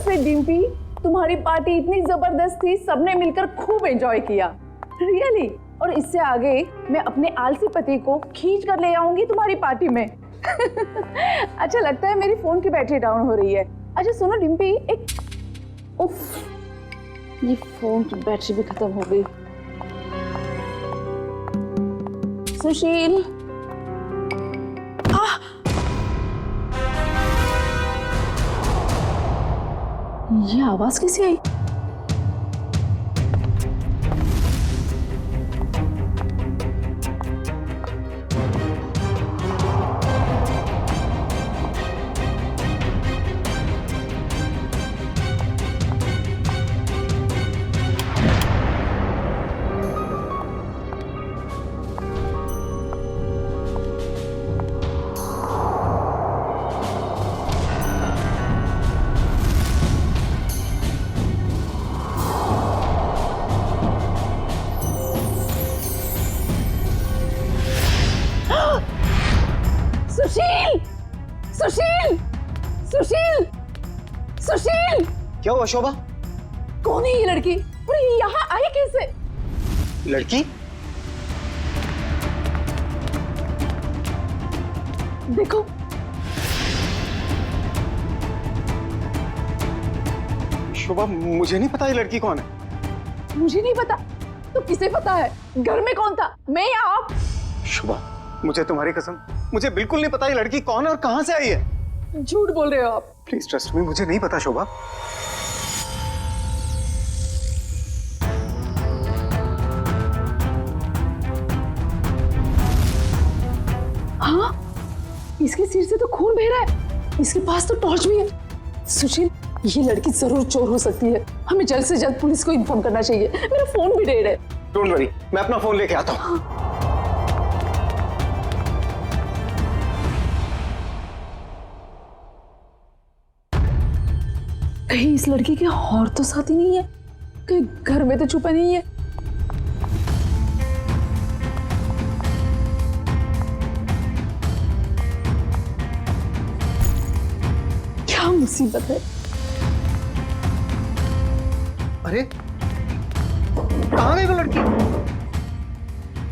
बस रे डिम्पी, तुम्हारी पार्टी इतनी जबरदस्त थी, सबने मिलकर खूब एंजॉय किया, रियली। और इससे आगे मैं अपने आलसी पति को खींच कर ले आऊंगी तुम्हारी पार्टी में। अच्छा लगता है मेरी फोन की बैटरी डाउन हो रही है। अच्छा सुनो डिम्पी, एक उफ, ये फोन की बैटरी भी खत्म हो गई। सुशील, ये आवाज कैसे आई? सुशील, सुशील, सुशील, सुशील! क्या हुआ शोभा? कौन है ये लड़की? और ये यहाँ आई कैसे? लड़की? देखो, शोभा मुझे नहीं पता ये लड़की कौन है। मुझे नहीं पता तो किसे पता है? घर में कौन था, मैं या आप? शोभा मुझे तुम्हारी कसम, मुझे बिल्कुल नहीं पता ये लड़की कौन है और कहां से आई है। झूठ बोल रहे हो आप। प्लीज ट्रस्ट मी, मुझे नहीं पता शोभा। हाँ, इसके सिर से तो खून बह रहा है, इसके पास तो टॉर्च भी है। सुशील, ये लड़की जरूर चोर हो सकती है, हमें जल्द से जल्द पुलिस को इन्फॉर्म करना चाहिए। मेरा फोन भी डेड है। डोंट वरी, मैं अपना फोन लेके आता हूँ। कहीं इस लड़की के और तो साथी नहीं है, कहीं घर में तो छुपा नहीं है। क्या मुसीबत है। अरे कहाँ गई वो लड़की?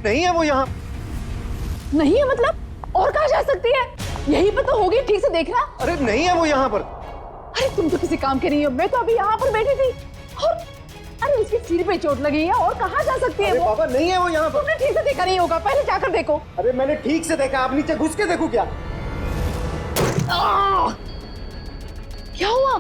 नहीं है वो यहाँ। नहीं है मतलब? और कहाँ जा सकती है? यहीं पर तो होगी, ठीक से देखना। अरे नहीं है वो यहाँ पर। अरे तुम तो किसी काम के नहीं हो, मैं तो अभी यहाँ पर बैठी थी। और अरे उसके सिर पे चोट लगी है, और कहाँ जा सकती है वो? बाबा नहीं है वो यहाँ पर। तुमने ठीक से देखा नहीं होगा, पहले जाकर देखो। अरे मैंने ठीक से देखा, आप नीचे घुस के देखो क्या? क्या हुआ?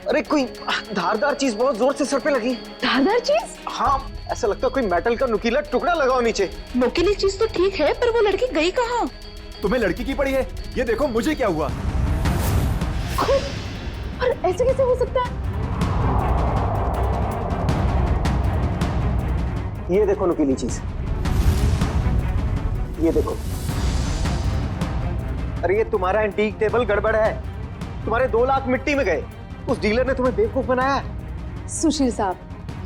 अरे कोई धारदार चीज बहुत जोर से सर पे लगी। धारदार चीज? हाँ, ऐसा लगता है कोई मेटल का नुकीला टुकड़ा लगाओ नीचे। नुकीली चीज तो ठीक है, पर वो लड़की गई कहाँ? तुम्हें लड़की की पड़ी है? ये देखो मुझे क्या हुआ। और ऐसे कैसे हो सकता है? ये देखो नुकीली चीज, ये देखो। अरे ये तुम्हारा एंटीक टेबल गड़बड़ है, तुम्हारे 2 लाख मिट्टी में गए। उस डीलर ने तुम्हें बेवकूफ बनाया। सुशील साहब,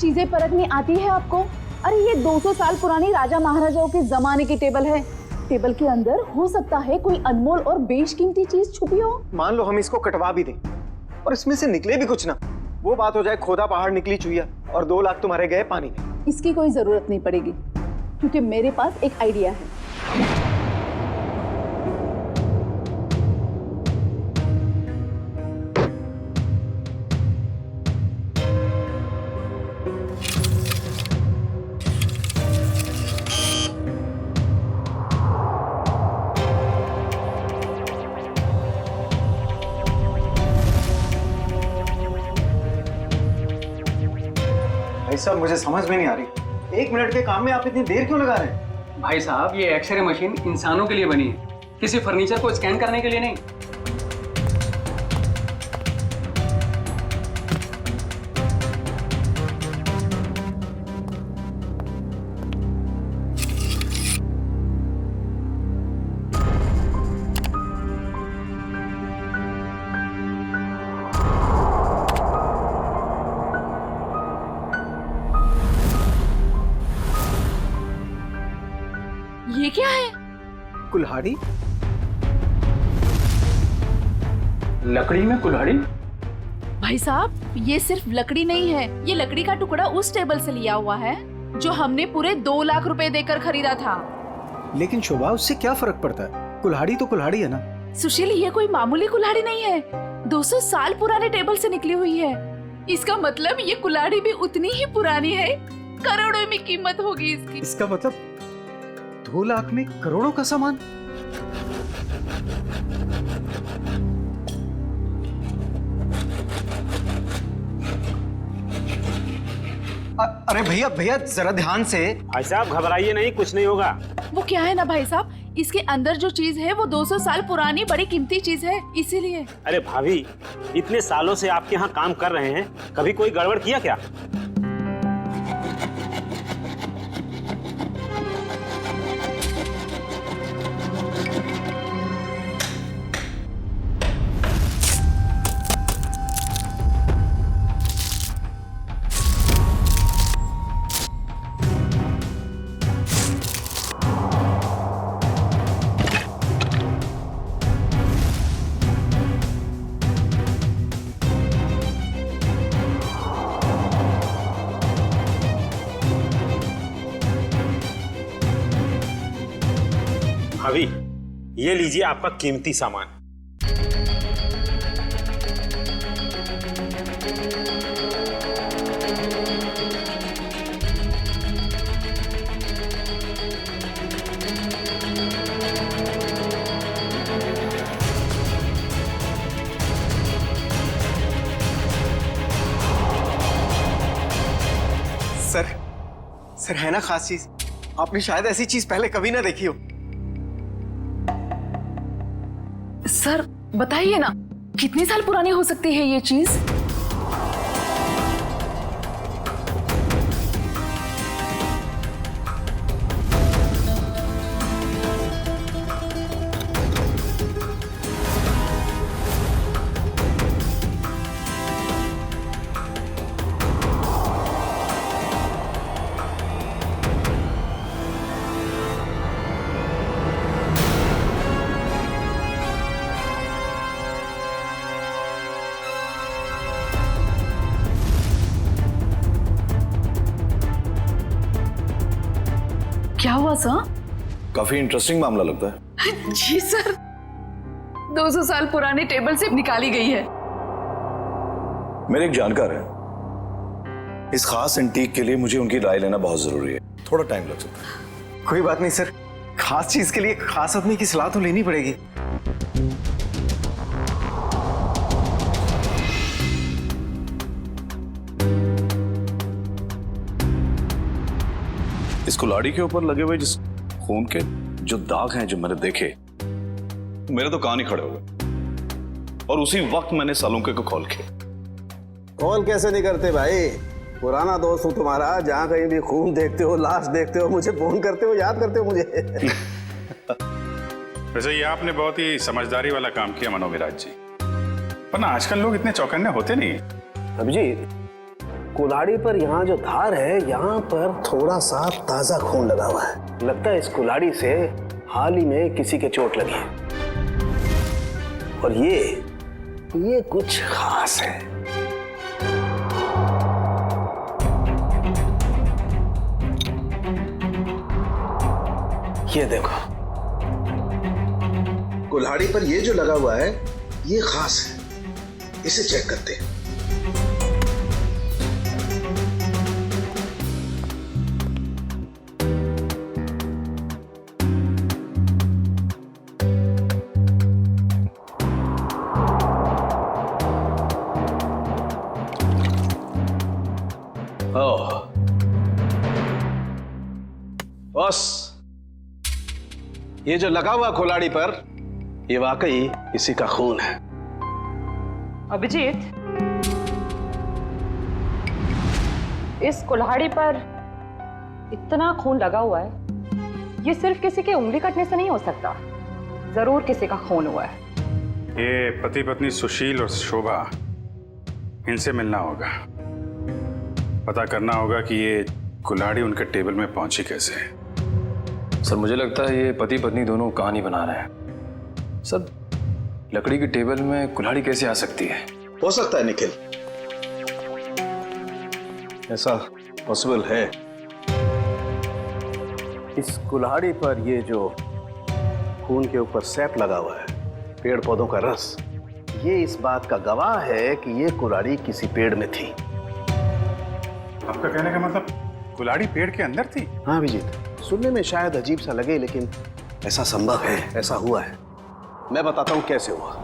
चीजें परखनी आती है आपको? अरे ये 200 साल पुरानी राजा महाराजाओं के जमाने की टेबल है। टेबल के अंदर हो सकता है कोई अनमोल और बेशकीमती चीज छुपी हो। मान लो हम इसको कटवा भी दें और इसमें से निकले भी कुछ ना, वो बात हो जाए खोदा पहाड़ निकली चुईया और 2 लाख तुम्हारे गए पानी में। इसकी कोई जरूरत नहीं पड़ेगी, क्योंकि मेरे पास एक आइडिया है। भाई साहब मुझे समझ में नहीं आ रही, 1 मिनट के काम में आप इतनी देर क्यों लगा रहे हैं? भाई साहब, ये एक्सरे मशीन इंसानों के लिए बनी है, किसी फर्नीचर को स्कैन करने के लिए नहीं। ये क्या है? कुल्हाड़ी? लकड़ी में कुल्हाड़ी? भाई साहब, ये सिर्फ लकड़ी नहीं है, ये लकड़ी का टुकड़ा उस टेबल से लिया हुआ है जो हमने पूरे 2 लाख रुपए देकर खरीदा था। लेकिन शोभा, उससे क्या फर्क पड़ता है? कुल्हाड़ी तो कुल्हाड़ी है ना। सुशील, ये कोई मामूली कुल्हाड़ी नहीं है, 200 साल पुराने टेबल से निकली हुई है। इसका मतलब ये कुल्हाड़ी भी उतनी ही पुरानी है, करोड़ों में कीमत होगी इसकी। इसका मतलब 2 लाख में करोड़ों का सामान। अरे भैया भैया जरा ध्यान से। भाई साहब घबराइए नहीं, कुछ नहीं होगा। वो क्या है ना भाई साहब, इसके अंदर जो चीज है वो 200 साल पुरानी बड़ी कीमती चीज है, इसीलिए। अरे भाभी, इतने सालों से आपके यहाँ काम कर रहे हैं, कभी कोई गड़बड़ किया क्या? भाभी, ये लीजिए आपका कीमती सामान। सर है ना खास चीज? आपने शायद ऐसी चीज पहले कभी ना देखी हो। सर बताइए ना, कितने साल पुरानी हो सकती है ये चीज? क्या हुआ सर? काफी इंटरेस्टिंग मामला लगता है। जी सर, 200 साल पुराने टेबल से निकाली गई है। मेरे एक जानकार है, इस खास एंटीक के लिए मुझे उनकी राय लेना बहुत जरूरी है, थोड़ा टाइम लग सकता है। कोई बात नहीं सर, खास चीज के लिए खास आदमी की सलाह तो लेनी पड़ेगी। इस कुल्हाड़ी के ऊपर लगे हुए जिस खून के जो दाग हैं जो मैंने देखे, मेरे तो कान ही खड़े हो गए। और उसी वक्त मैंने सालुंके को कॉल किया। कॉल कैसे नहीं करते भाई, पुराना दोस्त हूँ तुम्हारा, जहाँ कहीं भी खून देखते हो, लाश देखते हो, मुझे फोन करते हो, याद करते हो मुझे। वैसे ये आपने बहुत ही समझदारी वाला काम किया मनोविराज जी, वरना आजकल लोग इतने चौकन्ने होते नहीं। अभिजीत, कुल्हाड़ी पर यहाँ जो धार है, यहाँ पर थोड़ा सा ताजा खून लगा हुआ है। लगता है इस कुल्हाड़ी से हाल ही में किसी के चोट लगी है। और ये कुछ खास है। ये देखो, कुल्हाड़ी पर ये जो लगा हुआ है ये खास है, इसे चेक करते हैं। बस, ये जो लगा हुआ कुल्हाड़ी पर, ये वाकई किसी का खून है। अभिजीत, इस कुल्हाड़ी पर इतना खून लगा हुआ है, ये सिर्फ किसी के उंगली कटने से नहीं हो सकता, जरूर किसी का खून हुआ है। ये पति पत्नी सुशील और शोभा, इनसे मिलना होगा, पता करना होगा कि ये कुल्हाड़ी उनके टेबल में पहुंची कैसे। सर मुझे लगता है ये पति पत्नी दोनों कहानी बना रहे हैं। सर लकड़ी की टेबल में कुल्हाड़ी कैसे आ सकती है? हो सकता है निखिल, ऐसा पॉसिबल है। इस कुल्हाड़ी पर ये जो खून के ऊपर सैप लगा हुआ है, पेड़ पौधों का रस, ये इस बात का गवाह है कि ये कुल्हाड़ी किसी पेड़ में थी। आपका कहने का मतलब कुल्हाड़ी पेड़ के अंदर थी? हाँ अभिजीत, सुनने में शायद अजीब सा लगे लेकिन ऐसा संभव है, ऐसा हुआ है। मैं बताता हूं कैसे हुआ।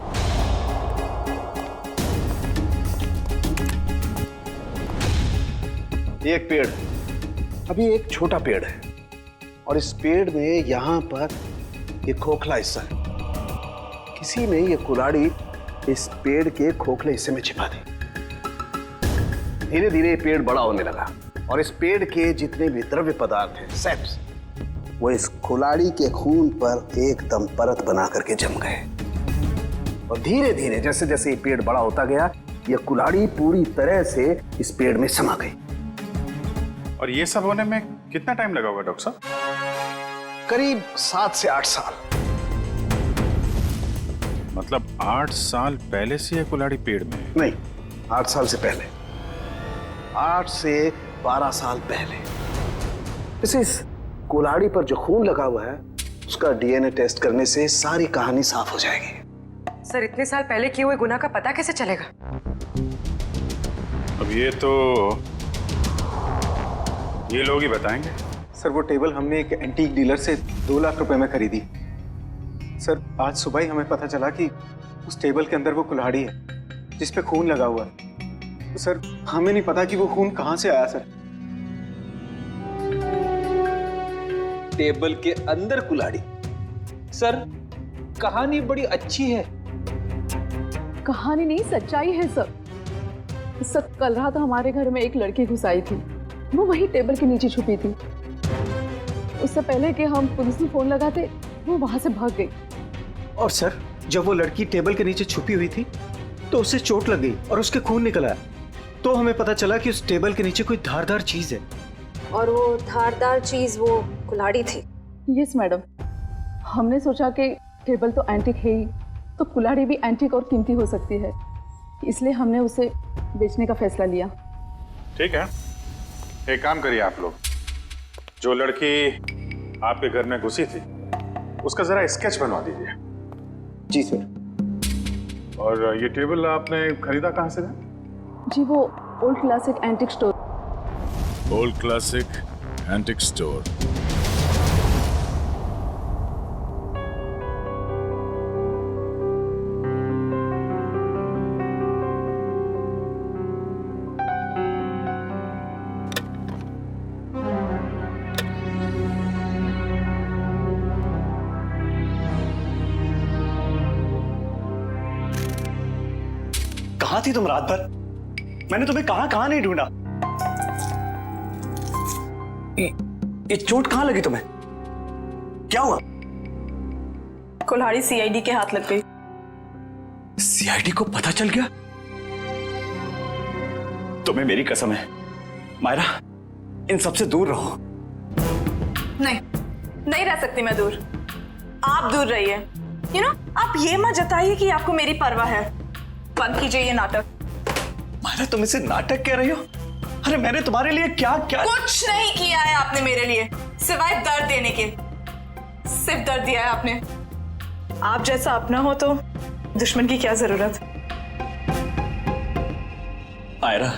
एक पेड़, अभी एक छोटा पेड़ है और इस पेड़ में यहां पर एक खोखला हिस्सा है। किसी ने ये कुल्हाड़ी इस पेड़ के खोखले हिस्से में छिपा दी। धीरे धीरे ये पेड़ बड़ा होने लगा और इस पेड़ के जितने भी द्रव्य पदार्थ हैं, सेप्स, वो इस कुल्हाड़ी के खून पर एकदम परत बना करके जम गए। और धीरे धीरे जैसे जैसे ये पेड़ बड़ा होता गया, ये कुल्हाड़ी पूरी तरह से इस पेड़ में समा गई। और ये सब होने में कितना टाइम लगा होगा डॉक्टर साहब? करीब 7 से 8 साल। मतलब 8 साल पहले से ये कुल्हाड़ी पेड़ में है? नहीं, 8 साल से पहले, 8 से 12 साल पहले। इस कुल्हाड़ी पर जो खून लगा हुआ है, उसका डीएनए टेस्ट करने से सारी कहानी साफ हो जाएगी। सर, इतने साल पहले किए हुए गुनाह का पता कैसे चलेगा? अब ये लोग ही बताएंगे। सर वो टेबल हमने एक एंटीक डीलर से 2 लाख रुपए में खरीदी। सर आज सुबह ही हमें पता चला कि उस टेबल के अंदर वो कुल्हाड़ी है जिस पे खून लगा हुआ है। तो सर हमें नहीं पता कि वो खून कहां से आया। सर टेबल के अंदर कुल्हाड़ी? सर कहानी बड़ी अच्छी है। कहानी नहीं, सच्चाई है सर। सर कल रात हमारे घर में एक लड़की घुस आई थी, वो वही टेबल के नीचे छुपी थी। उससे पहले कि हम पुलिस में फोन लगाते, वो वहां से भाग गई। और सर जब वो लड़की टेबल के नीचे छुपी हुई थी तो उसे चोट लग गई और उसके खून निकल आया। तो हमें पता चला कि उस टेबल के नीचे कोई धारदार चीज है। और वो धारदार चीज वो कुल्हाड़ी थी। यस मैडम, हमने सोचा कि टेबल तो एंटीक है ही, तो कुल्हाड़ी भी एंटीक और कीमती हो सकती है, इसलिए हमने उसे बेचने का फैसला लिया। ठीक है, एक काम करिए आप लोग, जो लड़की आपके घर में घुसी थी उसका जरा स्केच बनवा दीजिए। जी सर। और ये टेबल आपने खरीदा कहाँ से था? जी वो old classic antique store. Old classic antique store. कहां थी तुम रात भर? मैंने तुम्हें कहां नहीं ढूंढा। ये चोट कहां लगी तुम्हें? क्या हुआ? कुल्हाड़ी सीआईडी के हाथ लग गई। सीआईडी को पता चल गया? तुम्हें मेरी कसम है मायरा, इन सबसे दूर रहो। नहीं रह सकती मैं दूर। आप दूर रहिए। आप ये मत जताइए कि आपको मेरी परवाह है। बंद कीजिए ये नाटक। मायरा तुम इसे नाटक कह रही हो? अरे मैंने तुम्हारे लिए क्या कुछ नहीं किया है आपने मेरे लिए, सिवाय दर्द देने के। सिर्फ दर्द दिया है आपने। आप जैसा अपना हो तो दुश्मन की क्या जरूरत। मायरा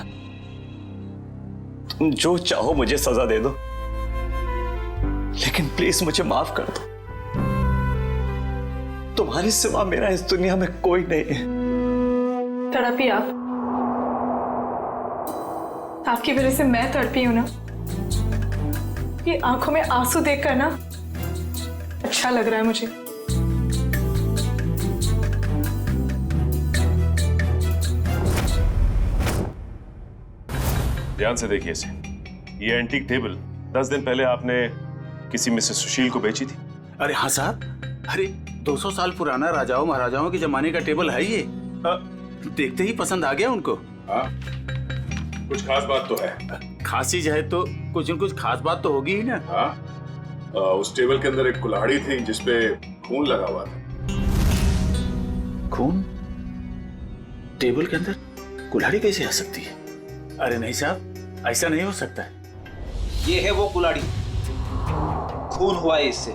तुम जो चाहो मुझे सजा दे दो, लेकिन प्लीज मुझे माफ कर दो। तुम्हारे सिवा मेरा इस दुनिया में कोई नहीं है। तड़पी आप। आपकी वजह से मैं तड़पी हूं ना। ये आंखों में आंसू देखकर ना अच्छा लग रहा है मुझे। ध्यान से देखिए इसे। ये एंटीक टेबल 10 दिन पहले आपने किसी मिसेस सुशील को बेची थी। अरे हाँ साहब, अरे 200 साल पुराना राजाओं महाराजाओं के जमाने का टेबल है ये। देखते ही पसंद आ गया उनको। हाँ, कुछ खास बात तो है। खास चीज है तो कुछ न कुछ खास बात तो होगी ही ना। हाँ, उस टेबल के अंदर एक कुल्हाड़ी थी जिसपे खून लगा हुआ था। खून टेबल के अंदर? कुल्हाड़ी कैसे आ सकती है? अरे नहीं साहब, ऐसा नहीं हो सकता है। ये है वो कुल्हाड़ी, खून हुआ है इससे।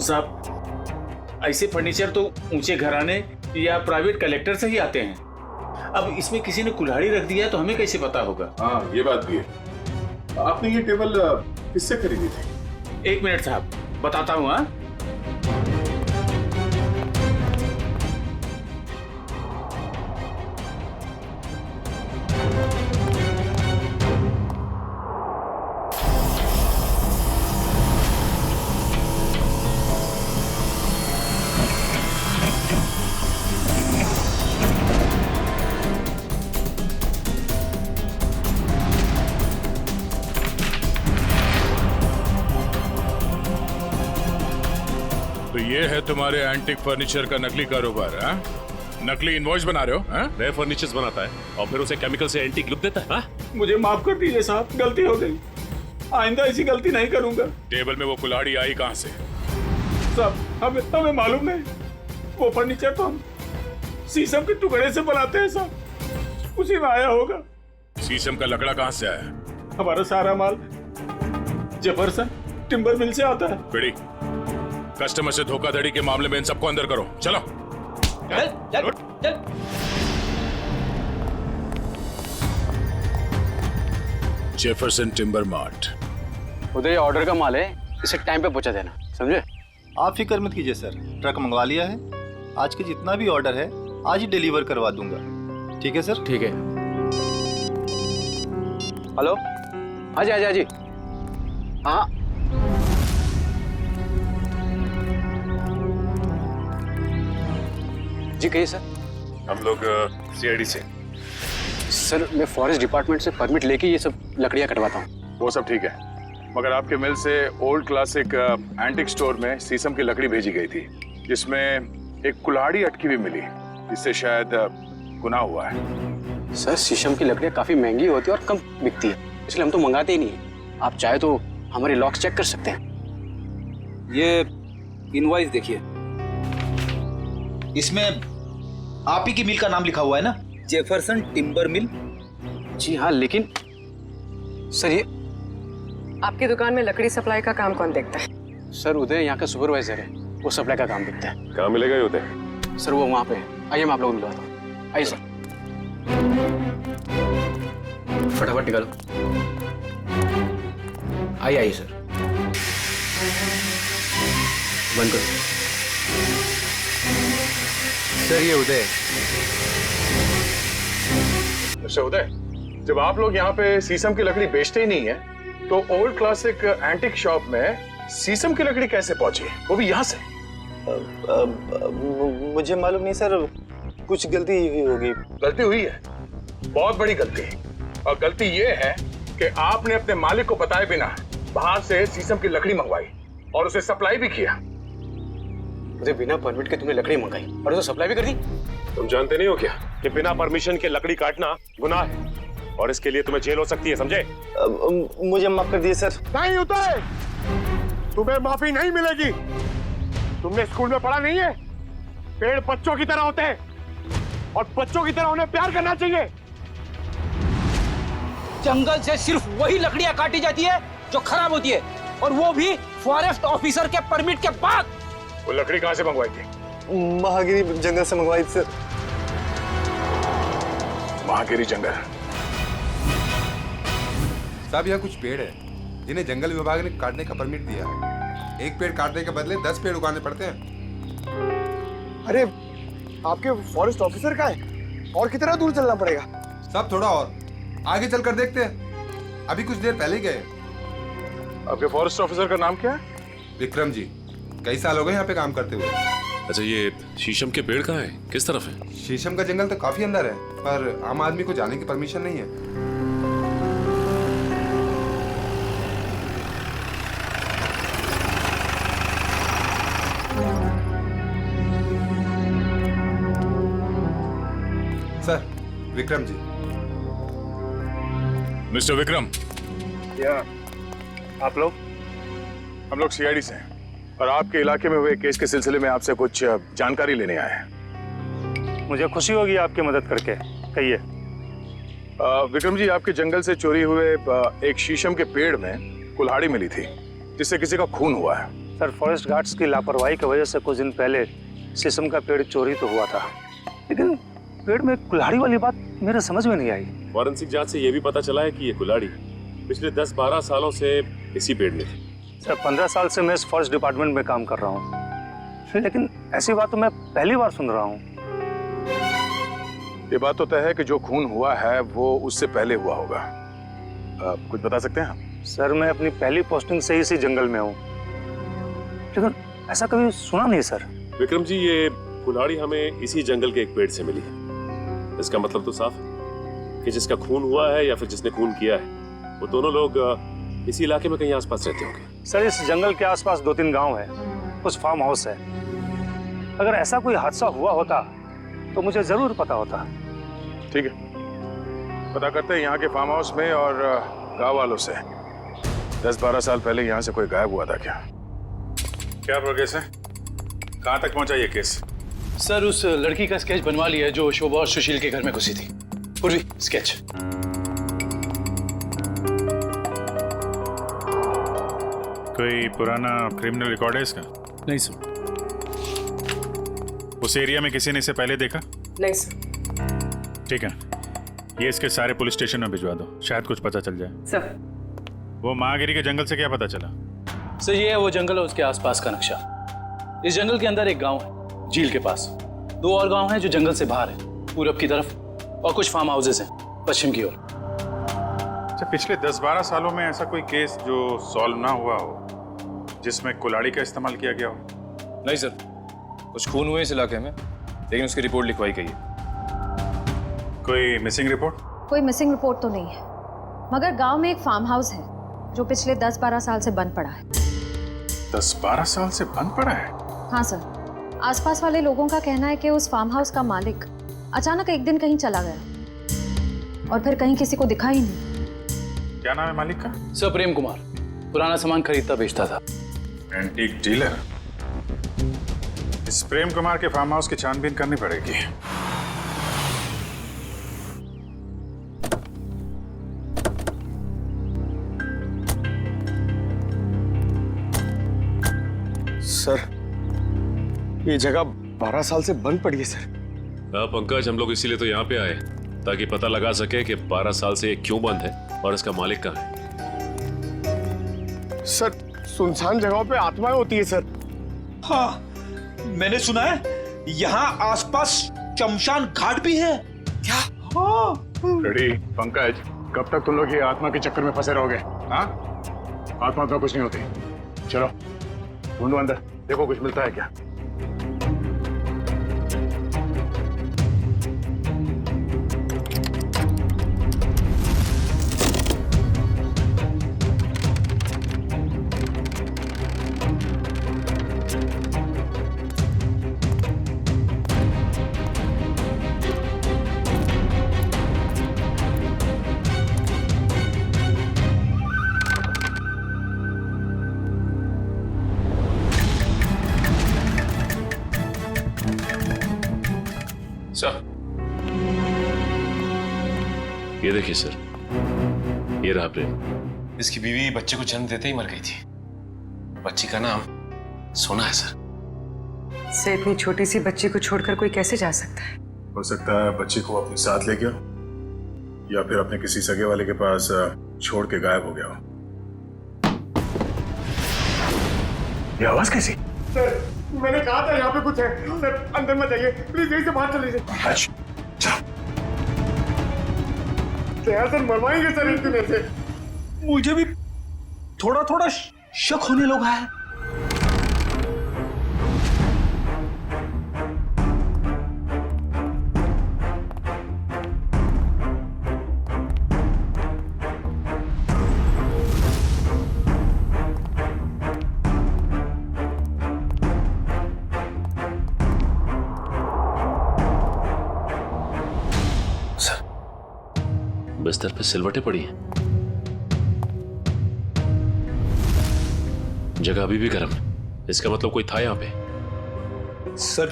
साहब, ऐसे फर्नीचर तो ऊंचे घराने या प्राइवेट कलेक्टर से ही आते हैं। अब इसमें किसी ने कुल्हाड़ी रख दिया तो हमें कैसे पता होगा? हाँ, ये बात भी है। आपने ये टेबल किससे खरीदी थी? 1 मिनट साहब, बताता हूँ। हाँ, तो ये है तुम्हारे एंटिक फर्नीचर का नकली कारोबार? हाँ, नकली इनवॉइस बना रहे हो? हाँ, नए फर्नीचर्स बनाता है और फिर उसे केमिकल से एंटीक लुक देता है। हाँ? मुझे माफ कर दीजिए साहब, गलती हो गई। आइंदा ऐसी गलती नहीं करूंगा। टेबल में वो कुल्हाड़ी आई कहाँ से? साहब, हमें मालूम नहीं। वो फर्नीचर तो हम शीशम के टुकड़े से बनाते हैं साहब, उसी में आया होगा। शीशम का लकड़ा कहाँ से आया? हमारा सारा माल जेफरसन टिम्बर मिल से आता है। बिड़ी, कस्टमर से धोखाधड़ी के मामले में इन सबको अंदर करो। चलो चल चल चल। Jefferson timber mart. उधर ऑर्डर का माल है, इसे टाइम पे पहुंचा देना, समझे? आप फिक्र मत कीजिए सर, ट्रक मंगवा लिया है। आज के जितना भी ऑर्डर है आज ही डिलीवर करवा दूंगा। ठीक है सर? ठीक है। हेलो, हाँ जी हाँ जी हाँ जी। हाँ, जी कहिए सर। हम लोग सीआईडी से। सर, मैं फॉरेस्ट डिपार्टमेंट से परमिट लेके ये सब लकड़ियाँ कटवाता हूँ। वो सब ठीक है, मगर आपके मिल से ओल्ड क्लासिक एंटिक स्टोर में शीशम की लकड़ी भेजी गई थी, जिसमें एक कुल्हाड़ी अटकी हुई मिली, जिससे शायद गुनाह हुआ है। सर, शीशम की लकड़ियाँ काफी महंगी होती है और कम बिकती है, इसलिए हम तो मंगाते ही नहीं है। आप चाहे तो हमारे लॉक्स चेक कर सकते हैं। ये इनवॉइस देखिए, इसमें आप ही की मिल का नाम लिखा हुआ है ना, जेफरसन टिम्बर मिल। जी हाँ, लेकिन सर ये आपकी दुकान में लकड़ी सप्लाई का काम कौन देखता है? सर, उदय यहाँ का सुपरवाइजर है, वो सप्लाई का काम देखता है। कहाँ मिलेगा ये उदय? सर, वो वहाँ पे है। आइए मैं आप लोगों को मिलवाता हूँ। आइए सर, फटाफट निकालो। आइए आइए सर, बंद करो। सर, ये उदय। अच्छा उदय, जब आप लोग यहाँ पे शीशम की लकड़ी बेचते ही नहीं है, तो ओल्ड क्लासिक एंटिक शॉप में शीशम की लकड़ी कैसे पहुंची, वो भी यहाँ से? मुझे मालूम नहीं सर, कुछ गलती हुई होगी। गलती हुई है, बहुत बड़ी गलती। और गलती ये है कि आपने अपने मालिक को बताए बिना बाहर से शीशम की लकड़ी मंगवाई और उसे सप्लाई भी किया। मुझे बिना परमिट के तुमने लकड़ी मंगाई और उसे सप्लाई भी कर दी। तुम जानते नहीं हो क्या कि बिना परमिशन के लकड़ी काटना गुनाह है और इसके लिए तुम्हें जेल हो सकती है, समझे? मुझे माफ कर दिए सर। नहीं उदय, तुम्हें माफी नहीं मिलेगी। तुमने स्कूल में पढ़ा नहीं है, पेड़ बच्चों की तरह होते हैं और बच्चों की तरह उन्हें प्यार करना चाहिए। जंगल से सिर्फ वही लकड़ियां काटी जाती है जो खराब होती है, और वो भी फॉरेस्ट ऑफिसर के परमिट के बाद। वो लकड़ी कहाँ से मंगवाई थी? महागिरी जंगल से मंगवाई थी सर। महागिरी जंगल? साहब, यहाँ कुछ पेड़ है जिन्हें जंगल विभाग ने काटने का परमिट दिया है। एक पेड़ काटने के बदले 10 पेड़ उगाने पड़ते हैं। अरे, आपके फॉरेस्ट ऑफिसर का है और कितना दूर चलना पड़ेगा? साहब, थोड़ा और आगे चलकर देखते हैं, अभी कुछ देर पहले ही गए। आपके फॉरेस्ट ऑफिसर का नाम क्या है? विक्रम जी, कई साल हो गए यहाँ पे काम करते हुए। अच्छा, ये शीशम के पेड़ कहाँ है, किस तरफ है? शीशम का जंगल तो काफी अंदर है, पर आम आदमी को जाने की परमिशन नहीं है। सर, विक्रम जी। मिस्टर विक्रम। या आप लोग? हम लोग सीआईडी से हैं और आपके इलाके में हुए केस के सिलसिले में आपसे कुछ जानकारी लेने आए हैं। मुझे खुशी होगी आपकी मदद करके। कहिए। विक्रम जी, आपके जंगल से चोरी हुए एक शीशम के पेड़ में कुल्हाड़ी मिली थी जिससे किसी का खून हुआ है। सर, फॉरेस्ट गार्ड्स की लापरवाही की वजह से कुछ दिन पहले शीशम का पेड़ चोरी तो हुआ था, लेकिन पेड़ में कुल्हाड़ी वाली बात मेरे समझ में नहीं आई। फॉरेंसिक जांच से यह भी पता चला है कि ये कुल्हाड़ी पिछले 10-12 सालों से इसी पेड़ में थी। सर, 15 साल से मैं इस फॉरेस्ट डिपार्टमेंट में काम कर रहा हूँ, लेकिन ऐसी बात तो मैं पहली बार सुन रहा हूँ। ये बात तो तय है कि जो खून हुआ है वो उससे पहले हुआ होगा। कुछ बता सकते हैं आप? सर, मैं अपनी पहली पोस्टिंग से इसी जंगल में हूँ, लेकिन ऐसा कभी सुना नहीं सर। विक्रम जी, ये कुल्हाड़ी हमें इसी जंगल के एक पेड़ से मिली है। इसका मतलब तो साफ है कि जिसका खून हुआ है या फिर जिसने खून किया है वो दोनों लोग इसी इलाके में कहीं आसपास रहते होंगे। सर, इस जंगल के आसपास 2-3 गांव है, कुछ फार्म हाउस है। अगर ऐसा कोई हादसा हुआ होता तो मुझे जरूर पता होता। ठीक है, पता करते हैं यहाँ के फार्म हाउस में और गांव वालों से 10-12 साल पहले यहाँ से कोई गायब हुआ था क्या? क्या प्रोग्रेस है? कहाँ तक पहुँचा ये केस? सर, उस लड़की का स्केच बनवा लिया है जो शोभा और सुशील के घर में घुसी थी। पूर्वी स्केच। कोई पुराना क्रिमिनल रिकॉर्ड है इसका? नहीं सर। उस एरिया में किसी ने इसे पहले देखा? नहीं सर। ठीक है, ये इसके सारे पुलिस स्टेशन में भिजवा दो, शायद कुछ पता चल जाए। सर, वो महागिरी के जंगल से क्या पता चला? सर, ये है वो जंगल और उसके आसपास का नक्शा। इस जंगल के अंदर एक गांव है झील के पास, 2 और गांव हैं जो जंगल से बाहर है, पूरब की तरफ, और कुछ फार्म हाउसेस हैं पश्चिम की ओर। अच्छा, पिछले 10-12 सालों में ऐसा कोई केस जो सॉल्व ना हुआ हो जिसमें कुल्हाड़ी का इस्तेमाल किया गया हो? नहीं सर, कुछ खून हुए इस इलाके में, लेकिन उसकी रिपोर्ट लिखवाई गई है। कोई मिसिंग रिपोर्ट? कोई मिसिंग रिपोर्ट तो नहीं है, मगर गांव में एक फार्म हाउस है जो पिछले 10-12 साल से बंद पड़ा है। 10-12 साल से बंद पड़ा है? हाँ सर, आसपास वाले लोगों का कहना है कि उस फार्म हाउस का मालिक अचानक एक दिन कहीं चला गया और फिर कहीं किसी को दिखा ही नहीं। क्या नाम है मालिक का? सर, प्रेम कुमार। पुराना सामान खरीदता बेचता था। Antique dealer? इस प्रेम कुमार के फार्म हाउस की छानबीन करनी पड़ेगी। सर, ये जगह 12 साल से बंद पड़ी है सर। हाँ पंकज, हम लोग इसीलिए तो यहाँ पे आए ताकि पता लगा सके कि 12 साल से ये क्यों बंद है और इसका मालिक कहाँ है। सर, सुनसान जगहों पे आत्माएं होती है सर। हाँ, मैंने सुना है यहाँ आसपास शमशान घाट भी है। क्या? हाँ। रेडी पंकज, कब तक तुम लोग ये आत्मा के चक्कर में फंसे रहोगे? हाँ, आत्मा तो कुछ नहीं होती। चलो ढूंढो अंदर, देखो कुछ मिलता है क्या। सर, ये देखिए सर, ये रहा प्रेम। इसकी बीवी बच्चे को जन्म देते ही मर गई थी। बच्ची का नाम सोना है सर। से इतनी छोटी सी बच्ची को छोड़कर कोई कैसे जा सकता है? हो सकता है बच्ची को अपने साथ ले गया या फिर अपने किसी सगे वाले के पास छोड़ के गायब हो गया हो। ये आवाज कैसी? सर, मैंने कहा था यहाँ पे कुछ है। सर, अंदर मत जाइए प्लीज, यहीं से बाहर चले जाइए। अच्छा, क्या सर, मरवाएंगे सर एक दिन ऐसे? मुझे भी थोड़ा थोड़ा शक होने लगा है। बिस्तर पे सिलवटें पड़ी हैं। जगह अभी भी गर्म है, इसका मतलब कोई था यहाँ पे। सर,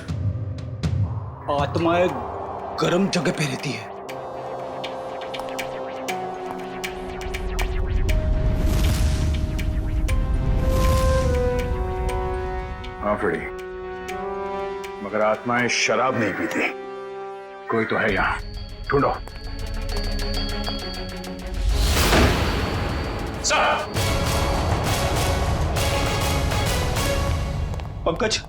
आत्माएं गर्म जगह पे रहती है। हाँ फ्रेडी, मगर आत्माएं शराब नहीं पीती। कोई तो है यहाँ, ढूंढो। सर! पंकज,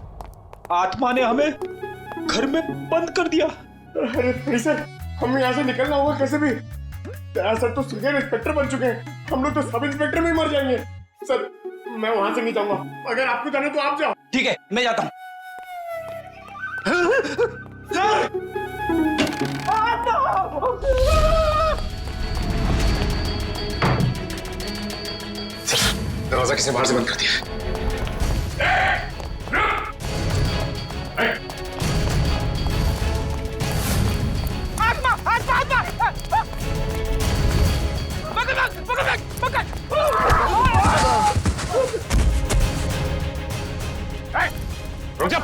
आत्मा ने हमें घर में बंद कर दिया। अरे सर, हमें यहाँ से निकलना होगा कैसे भी। सर तो सीनियर इंस्पेक्टर बन चुके हैं, हम लोग तो सब इंस्पेक्टर में ही मर जाएंगे। सर मैं वहां से नहीं जाऊंगा, अगर आपको जाना तो आप जाओ। ठीक है, मैं जाता हूँ। सर दरवाजा किसने बाहर से बंद कर दिया? रुक जा।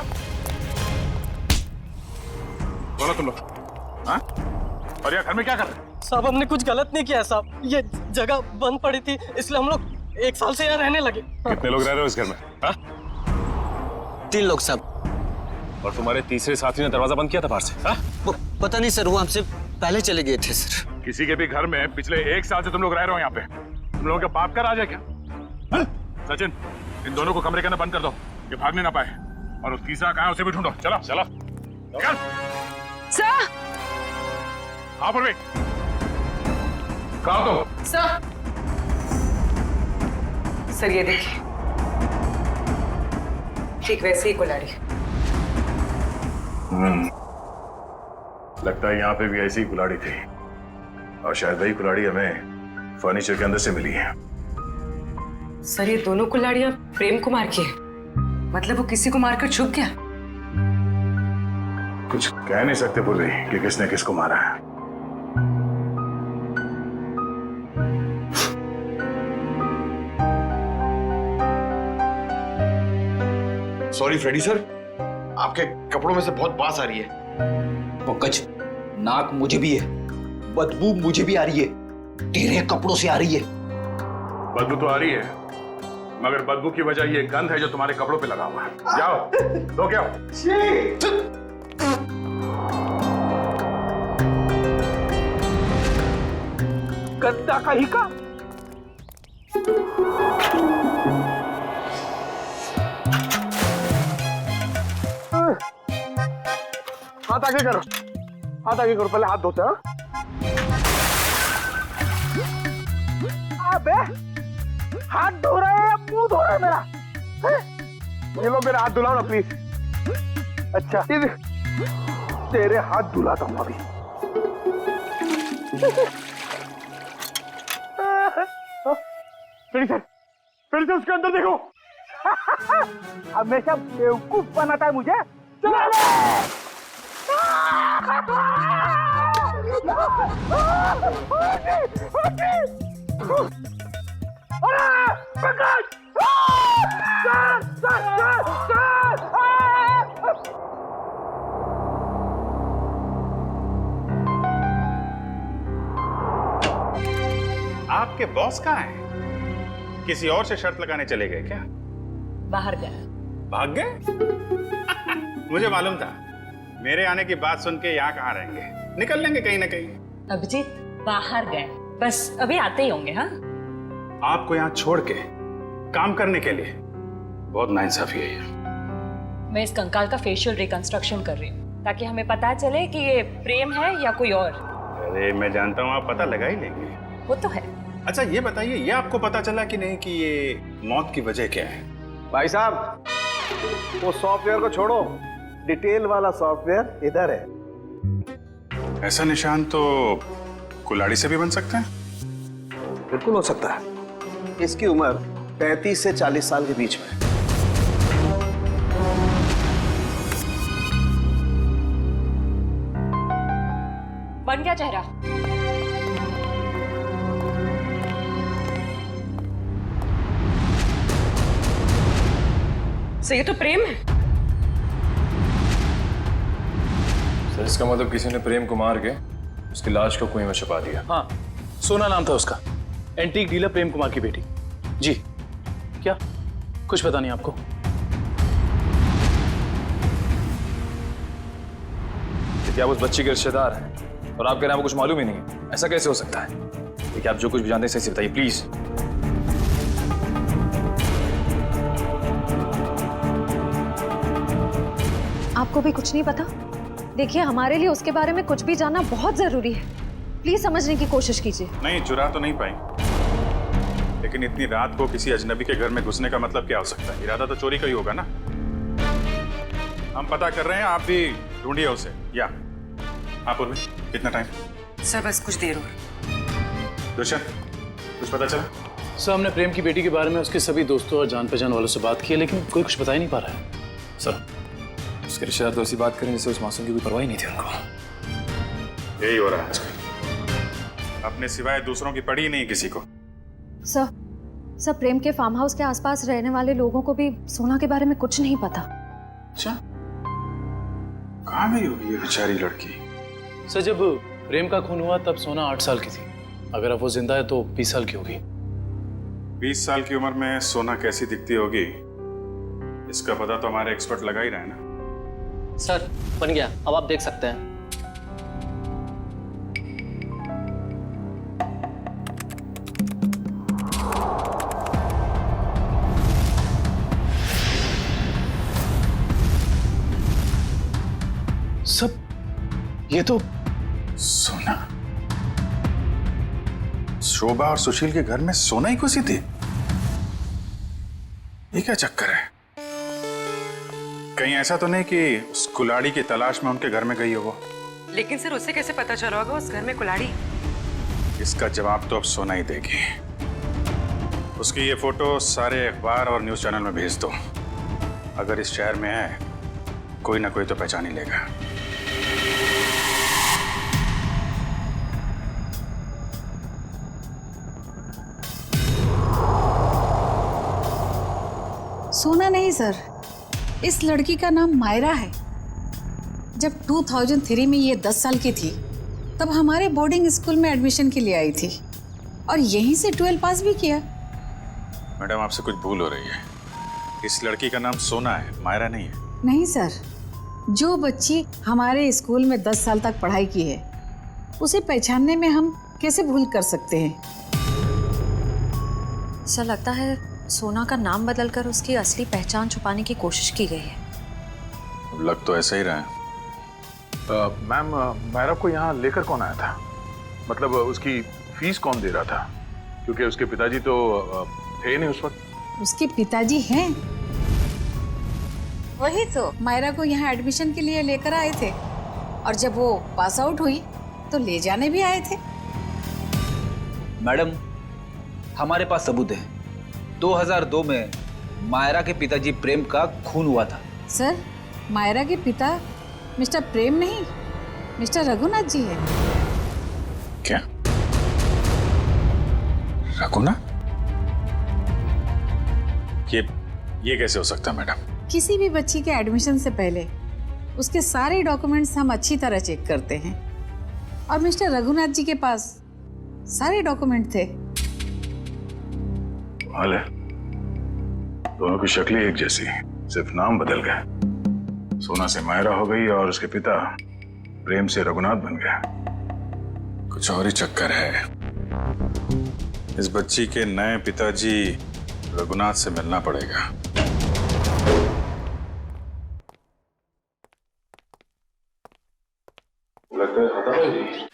बोलो तुम लोग, हाँ? और यार घर में क्या कर रहे हो? साहब हमने कुछ गलत नहीं किया साहब, ये जगह बंद पड़ी थी इसलिए हम लोग 1 साल से यहाँ रहने लगे। कितने लोग रह रहे हो इस घर में? हाँ? 3 लोग साहब। और तुम्हारे तीसरे साथी ने दरवाजा बंद किया था बाहर से? हाँ? वो पता नहीं सर, वो हमसे पहले चले गए थे सर। किसी के भी घर में पिछले 1 साल से तुम लोग रह रहे हो यहाँ पे, तुम लोगों के बाप का राज है क्या? हाँ? सचिन, इन दोनों को कमरे के अंदर बंद कर दो, ये भागने ना पाए। और वो तीसरा कहाँ है उसे भी ढूंढो। चलो चलो चल। सर! हाँ परवीन, कहाँ तुम? सर ये देखिए, ठीक वैसे ही कुल्हाड़ी। लगता है यहाँ पे भी ऐसी ही कुल्हाड़ी थी, और शायद वही कुल्हाड़ी हमें फर्नीचर के अंदर से मिली है। सर ये दोनों कुल्हाड़ियां प्रेम कुमार की है, मतलब वो किसी को मारकर छुप गया। कुछ कह नहीं सकते पूर्वी कि किसने किसको मारा है। सॉरी फ्रेडी सर, आपके कपड़ों में से बहुत बास आ रही है। पंकज, नाक मुझे भी है, बदबू मुझे भी आ रही है, तेरे कपड़ों से आ रही है। बदबू तो आ रही है, मगर बदबू की वजह ये गंध है जो तुम्हारे कपड़ों पे लगा हुआ है। जाओ धो के आओ। गद्दा का ही का। हाथ आगे करो, हाथ आगे करो, पहले हाथ धोते हैं। अबे हाथ धो रहे हैं या मुंह धो रहे हैं मेरा? ये लो मेरा हाथ धुलाओ ना प्लीज। अच्छा तेरे हाथ धुलाता हूँ अभी। फिर से उसके अंदर देखो। हमेशा बेवकूफ बनाता है मुझे। चलो आपके बॉस कहाँ हैं? किसी और से शर्त लगाने चले गए क्या? बाहर गए। भाग गए? मुझे मालूम था, मेरे आने की बात सुन के यहाँ कहाँ रहेंगे, निकल लेंगे कहीं ना कहीं। अभिजीत बाहर गए, बस अभी आते ही होंगे। हाँ आपको यहाँ छोड़ के काम करने के लिए बहुत नाइंसाफी है ये। मैं इस कंकाल का फेशियल रिकंस्ट्रक्शन कर रही हूँ ताकि हमें पता चले कि ये प्रेम है या कोई और। अरे मैं जानता हूँ आप पता लगा ही लेंगे। वो तो है। अच्छा ये बताइए, ये आपको पता चला कि नहीं कि ये मौत की वजह क्या है? भाई साहब वो सॉफ्टवेयर को छोड़ो, डिटेल वाला सॉफ्टवेयर इधर है। ऐसा निशान तो कुल्हाड़ी से भी बन सकते हैं? बिल्कुल हो सकता है। इसकी उम्र 35 से 40 साल के बीच में। बन गया चेहरा। सर ये तो प्रेम है। सर इसका मतलब किसी ने प्रेम को मार के उसकी लाश को कुएं में छुपा दिया। हाँ, सोना नाम था उसका, एंटीक डीलर प्रेम कुमार की बेटी। जी क्या कुछ पता नहीं आपको? तो क्या वो उस बच्ची के रिश्तेदार हैं और आप कह रहे हैं वो कुछ मालूम ही नहीं है? ऐसा कैसे हो सकता है? देखिए, आप जो कुछ भी जानते हैं सही से बताइए प्लीज। आपको भी कुछ नहीं पता? देखिए, हमारे लिए उसके बारे में कुछ भी जानना बहुत जरूरी है। प्लीज समझने की कोशिश कीजिए। नहीं, चुरा तो नहीं पाई, लेकिन इतनी रात को किसी अजनबी के घर में घुसने का मतलब क्या हो सकता है? इरादा तो चोरी का ही होगा ना। हम पता कर रहे हैं, आप भी ढूंढिए उसे। या आप उर्वी, कितना टाइम? सर बस कुछ देर और। दुष्यंत, कुछ पता चला? सर, हमने प्रेम की बेटी के बारे में उसके सभी दोस्तों और जान पहचान वालों से बात की है, लेकिन कोई कुछ बता ही नहीं पा रहा है। सर, उसके रिश्तेदार तो ऐसी बात करें जैसे उस मासूम की कोई परवाह ही नहीं थी उनको। यही हो रहा है आजकल, अपने सिवाय दूसरों की पड़ी ही नहीं किसी को। सर, प्रेम के फार्म हाउस के आसपास रहने वाले लोगों को भी सोना के बारे में कुछ नहीं पता। अच्छा, कहाँ गई होगी ये बेचारी लड़की? सर, जब प्रेम का खून हुआ तब सोना 8 साल की थी। अगर अब वो जिंदा है तो 20 साल की होगी। 20 साल की उम्र में सोना कैसी दिखती होगी, इसका पता तो हमारे एक्सपर्ट लगा ही रहे हैं ना। सर, बन गया, अब आप देख सकते हैं। सब ये तो सोना, शोभा और सुशील के घर में सोना ही घुसी थी। ये क्या चक्कर है? कहीं ऐसा तो नहीं कि उस कुल्हाड़ी की तलाश में उनके घर में गई हो वो? लेकिन सर, उसे कैसे पता चला होगा उस घर में कुल्हाड़ी? इसका जवाब तो अब सोना ही देगी। उसकी ये फोटो सारे अखबार और न्यूज़ चैनल में भेज दो। अगर इस शहर में है, कोई ना कोई तो पहचान ही लेगा। सोना नहीं सर, इस लड़की का नाम मायरा है। जब 2003 में ये 10 साल की थी, तब हमारे बोर्डिंग स्कूल में एडमिशन के लिए आई थी और यहीं से 12 पास भी किया। मैडम, आपसे कुछ भूल हो रही है। इस लड़की का नाम सोना है, मायरा नहीं है। नहीं सर, जो बच्ची हमारे स्कूल में 10 साल तक पढ़ाई की है, उसे पहचानने में हम कैसे भूल कर सकते हैं? सर, लगता है सोना का नाम बदलकर उसकी असली पहचान छुपाने की कोशिश की गई है। लग तो ऐसा ही रहा है। मैम, मायरा को यहाँ लेकर कौन आया था? मतलब उसकी फीस कौन दे रहा था? क्योंकि उसके पिताजी तो थे नहीं उस वक्त। उसके पिताजी हैं, वही तो मायरा को यहाँ एडमिशन के लिए लेकर आए थे और जब वो पास आउट हुई तो ले जाने भी आए थे। मैडम, हमारे पास सबूत है। 2002 में मायरा के पिताजी प्रेम का खून हुआ था। सर, मायरा के पिता मिस्टर प्रेम नहीं, मिस्टर रघुनाथ जी है। क्या? रघुनाथ? ये कैसे हो सकता है मैडम? किसी भी बच्ची के एडमिशन से पहले उसके सारे डॉक्यूमेंट्स हम अच्छी तरह चेक करते हैं और मिस्टर रघुनाथ जी के पास सारे डॉक्यूमेंट थे। हाल है, दोनों की शक्लें एक जैसी, सिर्फ नाम बदल गए। सोना से मायरा हो गई और उसके पिता प्रेम से रघुनाथ बन गया। कुछ और ही चक्कर है। इस बच्ची के नए पिताजी रघुनाथ से मिलना पड़ेगा। लगता है खत्म हो गई।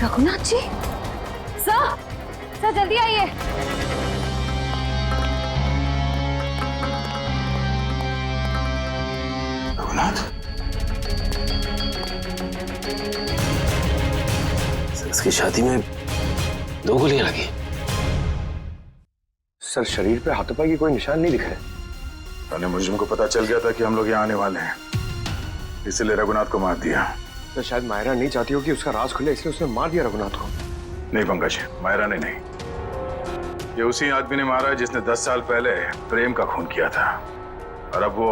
रघुनाथ जी, सर जल्दी आइए। रघुनाथ? इसकी छाती में 2 गोलियां लगी। सर, शरीर पे हाथों की कोई निशान नहीं दिख रहे। मुझे को पता चल गया था कि हम लोग यहाँ आने वाले हैं, इसलिए रघुनाथ को मार दिया। तो शायद मायरा नहीं चाहती हो कि उसका राज खुले, इसलिए उसने मार दिया रघुनाथ को। नहीं पंकज, मायरा ने नहीं। ये उसी आदमी ने मारा है जिसने 10 साल पहले प्रेम का खून किया था, और अब वो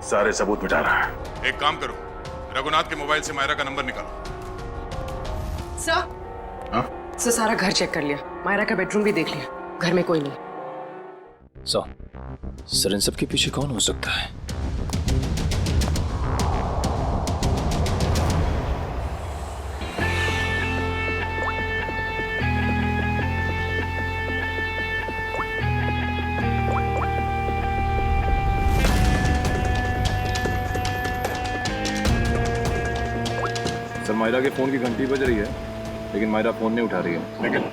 सारे सबूत मिटा रहा है। एक काम करो, रघुनाथ के मोबाइल से मायरा का नंबर निकालो। सर, सर सारा घर चेक कर लिया, मायरा का बेडरूम भी देख लिया, घर में कोई नहीं। सर इन सब के पीछे कौन हो सकता है? सर मायरा के फोन की घंटी बज रही है, लेकिन मायरा फोन नहीं उठा रही है। लेकिन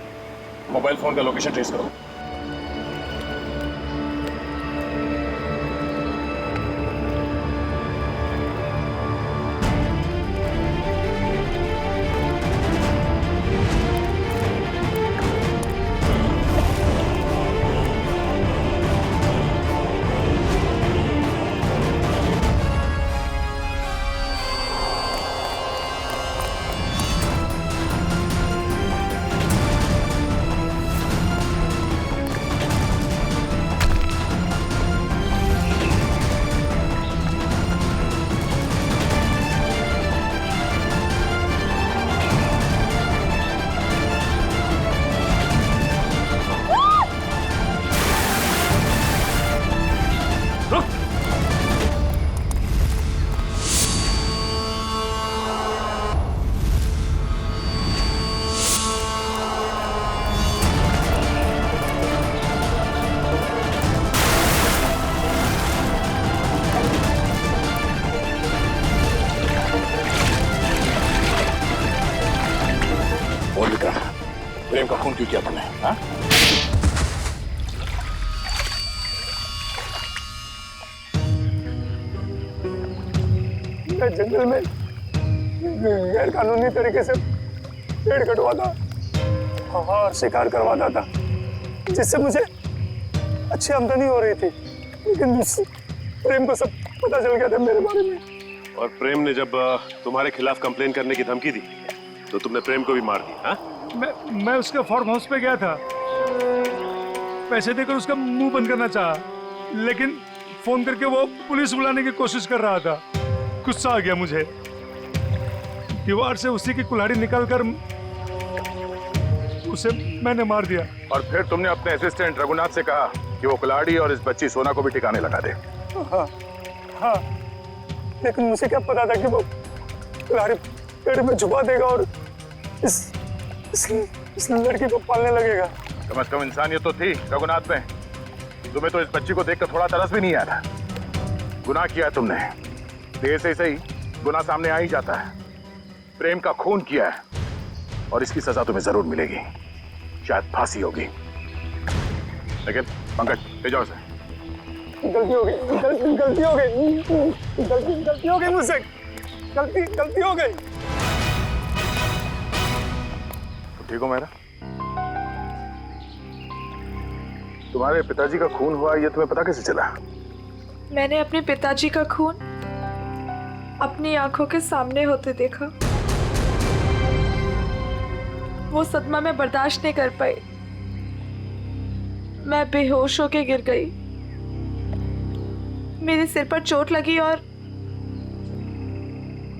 मोबाइल फोन का लोकेशन ट्रेस करो। प्रेम का खून क्यों किया तुमने? हाँ? मैं जंगल में गैर कानूनी तरीके से पेड़ कटवाता और शिकार करवाता था, जिससे मुझे अच्छी आमदनी हो रही थी। लेकिन प्रेम को सब पता चल गया था मेरे बारे में। और प्रेम ने जब तुम्हारे खिलाफ कंप्लेन करने की धमकी दी तो तुमने प्रेम को भी मार दिया? हाँ? मैं उसके फार्म हाउस पे गया था, पैसे देकर उसका मुंह बंद करना चाहा, लेकिन फोन करके वो पुलिस बुलाने की कोशिश कर रहा था। गुस्सा आ गया मुझे, दीवार से उसी की कुल्हाड़ी निकालकर उसे मैंने मार दिया। और फिर तुमने अपने असिस्टेंट रघुनाथ से कहा कि वो कुल्हाड़ी और इस बच्ची सोना को भी ठिकाने लगा दे। हाँ, हाँ, लेकिन मुझे क्या पता था कि वो कुल्हाड़ी पेड़ में छुपा देगा और इस लड़की को पालने लगेगा। कम से कम इंसानियत तो थी रघुनाथ में। तुम्हें तो इस बच्ची को देखकर थोड़ा तरस भी नहीं आया था। गुनाह किया है तुमने, देर से सही गुनाह सामने आ ही जाता है। प्रेम का खून किया है और इसकी सजा तुम्हें जरूर मिलेगी, शायद फांसी होगी। लेकिन पंकज ले जाओ इसे। गलती हो गई, गलती हो गई, गलती हो गई मुझसे, गलती हो गई। ठीक हो मेरा? तुम्हारे पिताजी का खून हुआ ये तुम्हें पता कैसे चला? मैंने अपने पिताजी का खून अपनी आंखों के सामने होते देखा। वो सदमा में बर्दाश्त नहीं कर पाई, मैं बेहोश होके गिर गई। मेरे सिर पर चोट लगी और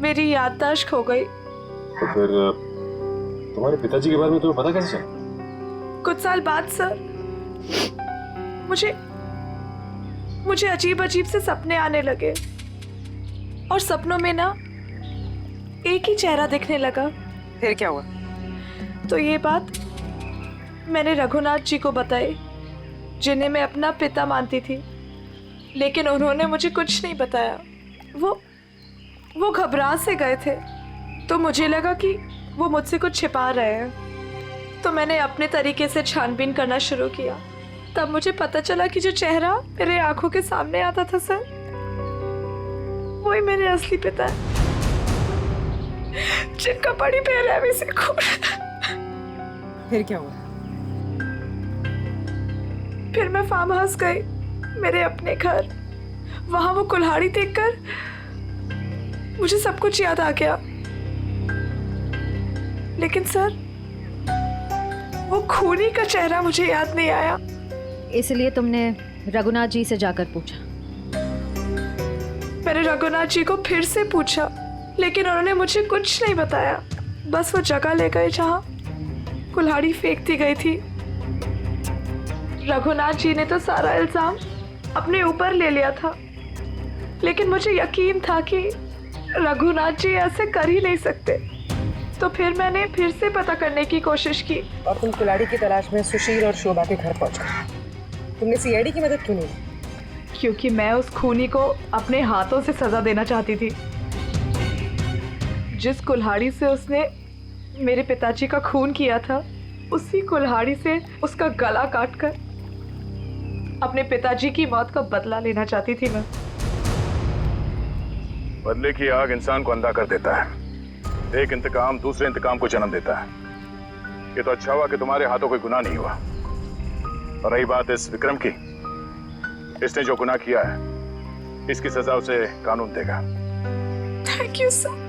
मेरी याददाश्त खो गई। तो फिर तुम्हारे पिताजी के बारे में तुम्हें पता कैसे चला? कुछ साल बाद सर, मुझे अजीब अजीब से सपने आने लगे और सपनों में ना एक ही चेहरा दिखने लगा। फिर क्या हुआ? तो ये बात मैंने रघुनाथ जी को बताई, जिन्हें मैं अपना पिता मानती थी, लेकिन उन्होंने मुझे कुछ नहीं बताया। वो घबरा से गए थे, तो मुझे लगा कि वो मुझसे कुछ छिपा रहे हैं। तो मैंने अपने तरीके से छानबीन करना शुरू किया। तब मुझे पता चला कि जो चेहरा मेरे आंखों के सामने आता था सर, वही मेरे असली पिता है, जिनका बड़ी बेरहमी से खून। फिर क्या हुआ? फिर मैं फार्म हाउस गई, मेरे अपने घर। वहां वो कुल्हाड़ी देखकर मुझे सब कुछ याद आ गया। लेकिन सर, वो खूनी का चेहरा मुझे याद नहीं आया। इसलिए तुमने रघुनाथ जी से जाकर पूछा? मैंने रघुनाथ जी को फिर से पूछा, लेकिन उन्होंने मुझे कुछ नहीं बताया। बस वो जगह ले गए जहां कुल्हाड़ी फेंक दी गई थी। रघुनाथ जी ने तो सारा इल्जाम अपने ऊपर ले लिया था, लेकिन मुझे यकीन था कि रघुनाथ जी ऐसे कर ही नहीं सकते। तो फिर मैंने फिर से पता करने की कोशिश की। और तुम कुल्हाड़ी की तलाश में सुशील और शोभा के घर पहुंच गए। तुमने सीआईडी की मदद क्यों नहीं ली? क्योंकि मैं उस खूनी को अपने हाथों से सजा देना चाहती थी। जिस कुल्हाड़ी से उसने मेरे पिताजी का खून किया था, उसी कुल्हाड़ी से उसका गला काटकर अपने पिताजी की मौत का बदला लेना चाहती थी मैं। बदले की आग इंसान को अंधा कर देता है। एक इंतकाम दूसरे इंतकाम को जन्म देता है। ये तो अच्छा हुआ कि तुम्हारे हाथों कोई गुनाह नहीं हुआ। और रही बात इस विक्रम की, इसने जो गुनाह किया है, इसकी सजा उसे कानून देगा। Thank you sir.